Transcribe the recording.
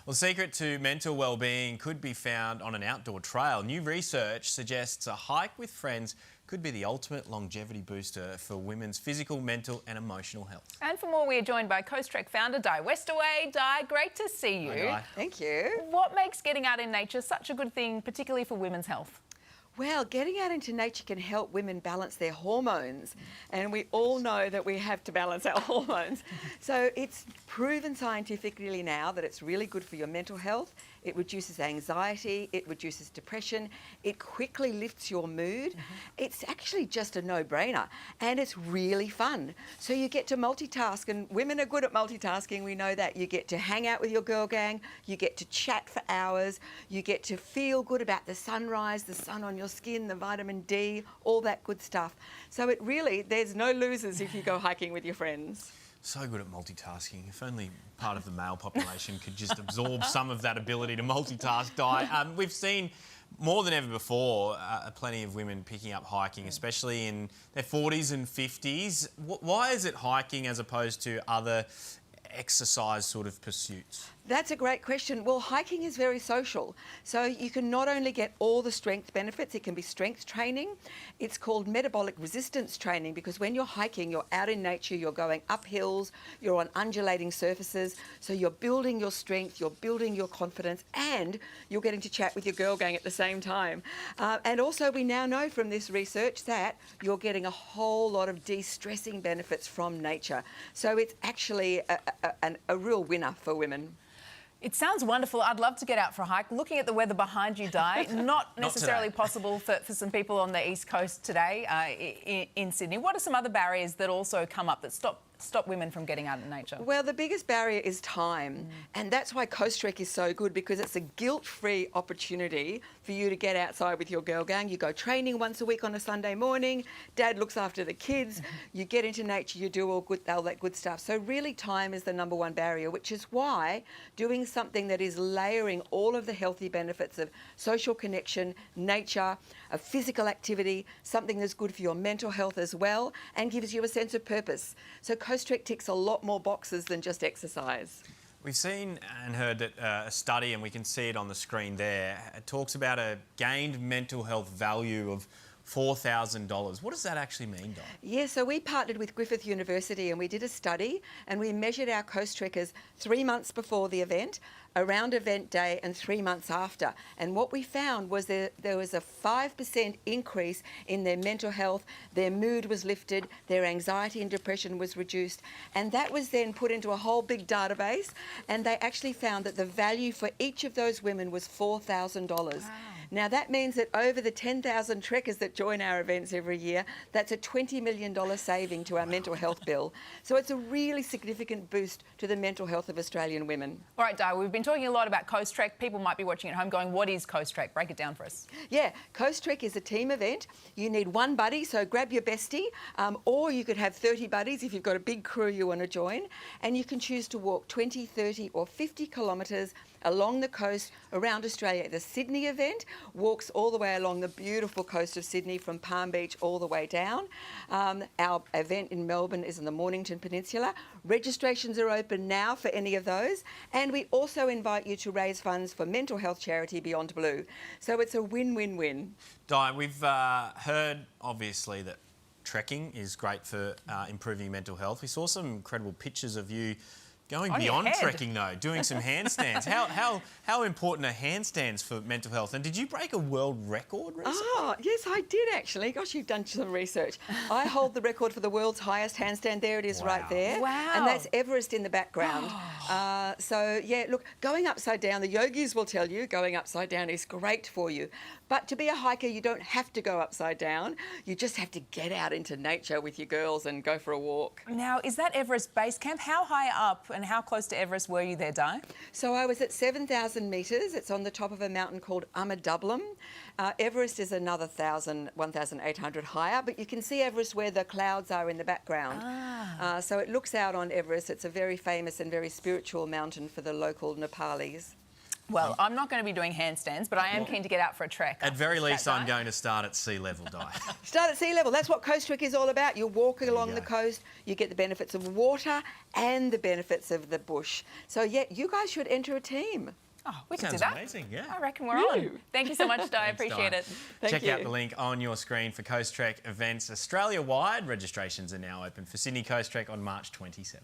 Well, the secret to mental well-being could be found on an outdoor trail. New research suggests a hike with friends could be the ultimate longevity booster for women's physical, mental and emotional health. And for more, we are joined by Coastrek founder Di Westaway. Di, great to see you. Hi, Di. Thank you. What makes getting out in nature such a good thing, particularly for women's health? Well, getting out into nature can help women balance their hormones, and we all know that we have to balance our hormones. So it's proven scientifically now that it's really good for your mental health. It reduces anxiety, it reduces depression, it quickly lifts your mood. It's actually just a no-brainer, and it's really fun. So you get to multitask, and women are good at multitasking, we know that. You get to hang out with your girl gang, you get to chat for hours, you get to feel good about the sunrise, the sun on your skin, the vitamin D, all that good stuff. So it really, there's no losers if you go hiking with your friends. So good at multitasking. If only part of the male population could just absorb some of that ability to multitask, Di. We've seen more than ever before plenty of women picking up hiking, especially in their 40s and 50s. Why is it hiking as opposed to other exercise sort of pursuits? That's a great question. Well, hiking is very social. So you can not only get all the strength benefits, it can be strength training. It's called metabolic resistance training because when you're hiking, you're out in nature, you're going up hills, you're on undulating surfaces. So you're building your strength, you're building your confidence, and you're getting to chat with your girl gang at the same time. And also we now know from this research that you're getting a whole lot of de-stressing benefits from nature. So it's actually a real winner for women. It sounds wonderful. I'd love to get out for a hike. Looking at the weather behind you, Di, not necessarily possible for some people on the East Coast today in Sydney. What are some other barriers that also come up that stop women from getting out in nature? Well, the biggest barrier is time. And that's why Coastrek is so good, because it's a guilt-free opportunity for you to get outside with your girl gang. You go training once a week on a Sunday morning, Dad looks after the kids, you get into nature, you do all that good stuff. So really time is the number one barrier, which is why doing something that is layering all of the healthy benefits of social connection, nature, of physical activity, something that's good for your mental health as well, and gives you a sense of purpose. So Coastrek ticks a lot more boxes than just exercise. We've seen and heard that a study, and we can see it on the screen there, it talks about a gained mental health value of $4,000. What does that actually mean, Di? Yeah, so we partnered with Griffith University and we did a study and we measured our Coastrekkers 3 months before the event, around event day and 3 months after. And what we found was there was a 5% increase in their mental health, their mood was lifted, their anxiety and depression was reduced. And that was then put into a whole big database, and they actually found that the value for each of those women was $4,000. Wow. Now that means that over the 10,000 trekkers that join our events every year, that's a $20 million saving to our mental health bill. So it's a really significant boost to the mental health of Australian women. All right, Di, we've been talking a lot about Coastrek. People might be watching at home going, what is Coastrek? Break it down for us. Yeah, Coastrek is a team event. You need one buddy, so grab your bestie, or you could have 30 buddies if you've got a big crew you want to join, and you can choose to walk 20, 30 or 50 kilometres along the coast around Australia. The Sydney event walks all the way along the beautiful coast of Sydney from Palm Beach all the way down. Our event in Melbourne is in the Mornington Peninsula. Registrations are open now for any of those, and we also invite you to raise funds for mental health charity Beyond Blue. So it's a win-win-win. Di, we've heard obviously that trekking is great for improving mental health. We saw some incredible pictures of you going beyond trekking though, doing some handstands. How important are handstands for mental health? And did you break a world record recently? Oh, yes, I did actually. Gosh, you've done some research. I hold the record for the world's highest handstand. There it is. Wow. Right there. Wow. And that's Everest in the background. So, yeah, look, going upside down, the yogis will tell you going upside down is great for you. But to be a hiker, you don't have to go upside down. You just have to get out into nature with your girls and go for a walk. Now, is that Everest Base Camp? How high up and how close to Everest were you there, Di? So I was at 7,000 metres. It's on the top of a mountain called Amadublam. Everest is another 1,800 higher, but you can see Everest where the clouds are in the background. So it looks out on Everest. It's a very famous and very spiritual mountain for the local Nepalis. Well, I'm not going to be doing handstands, but I am keen to get out for a trek. At very least, I'm Di. going to start at sea level, Di. Start at sea level. That's what Coastrek is all about. You're walking along go. the coast, you get the benefits of water and the benefits of the bush. So, yeah, you guys should enter a team. Oh, we could do Sounds that. amazing, yeah. I reckon we're on. Thank you so much, Di. I Thanks, appreciate Di. it. Thank Check out you. the link on your screen for Coastrek events Australia-wide. Registrations are now open for Sydney Coastrek on March 27.